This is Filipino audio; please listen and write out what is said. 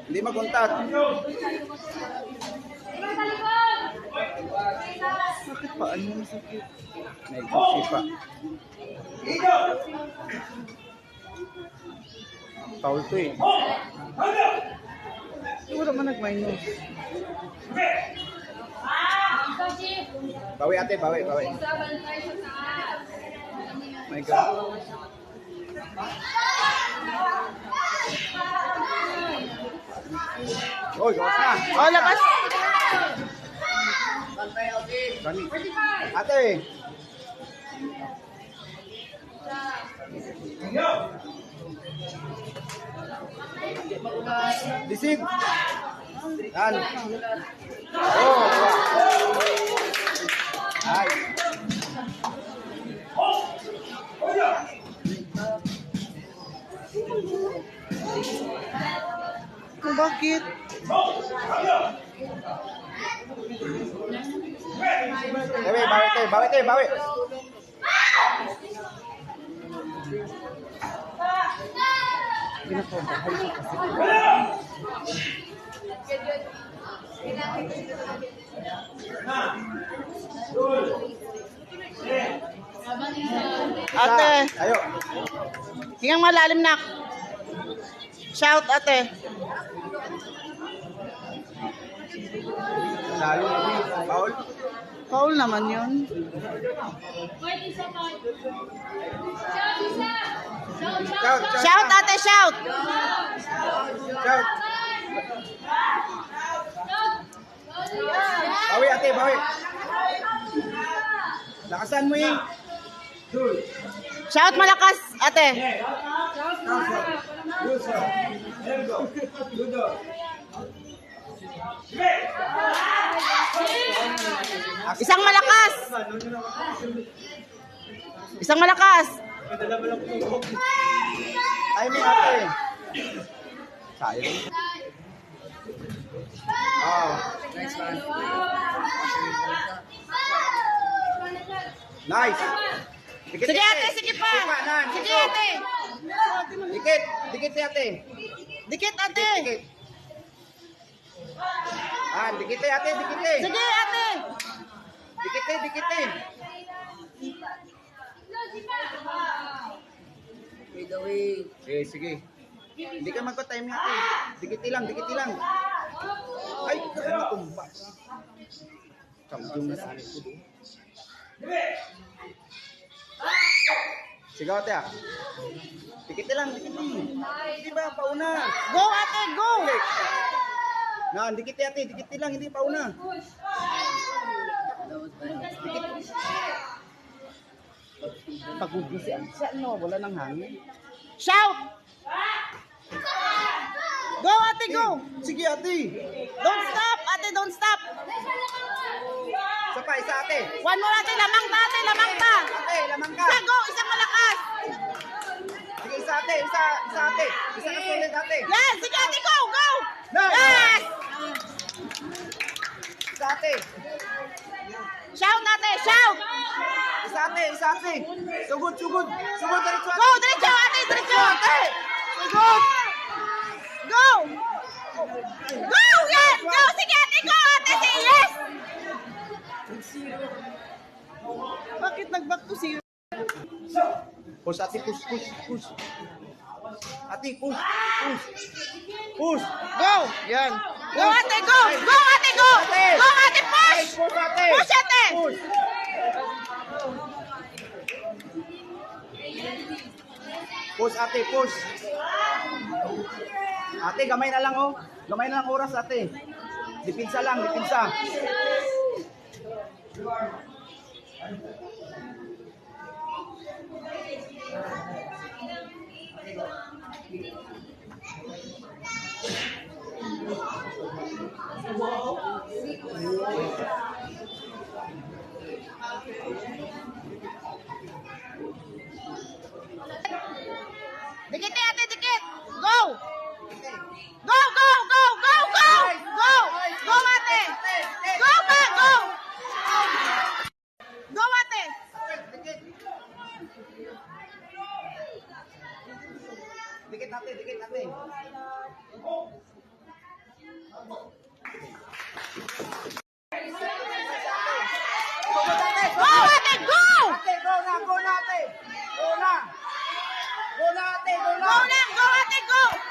Hindi maguntat. Sakit pa, ano yung sakit? May gusi pa. Foul to eh. Wala man nag-minus. Bawi ate, bawi. My God. Oh, gawas na. Oh, labas. Ate. Disig. Yan. Oh, ay. Bakit? Bawi. Ate, Ayo. hingang malalim na. Shout, ate. Lalo. Paul. Foul naman yun. Shout, ate, shout. Shout. Bawi ate, bawi. Lakasan mo eh. Shout malakas, ate. Isang malakas. Isang malakas. Ay, may ate. Sayang. Oh. Nice. Sige ate, sige pa. Sige ate. Dikit ate. Dikit ate. Ah, dikit ate. Sige ate. Dikit. Sige. Hindi ka magpa-time ate. Dikit lang. Ay, tumbas. Kamdung na sa ko. Sige ate ah. Dikit lang. Hindi ba pauna? Go ate, go. Nah, dikit lang, hindi pauna. Dikit. Pagugisian siya, no? Wala nang hangin. Shout. Go ate, go. Sige ate. Don't stop, ate, don't stop. Isa ate. One more ate, lamang ta ate, lamang ta. Ate, lamang ka. Isa, go, isang malakas. Sige, isa ate. Isa ka sulit ate. Yes, sige ate, go, go. Nice. Yes. Isa ate. Shout ate, shout. Isa ate. Sugod, diretso ate. Go, diretso ate, diretso. Ate. Sugod. Go. Go, yes, go. Sige ate, go ate, say yes. Bakit nag-back to zero? Push ate, push. Ate, push. Go. Yan. Go ate, go. Go ate, go. Go ate, push. Push ate. Push ate. Push ate, push. Ate, gamay na lang oh. Gamay na lang oras ate. Dipinsa lang. Ikot, ate. Go, ate, go! Ate, go na, ate. Go na. Go na, ate, go na. Go lang, go, ate, go!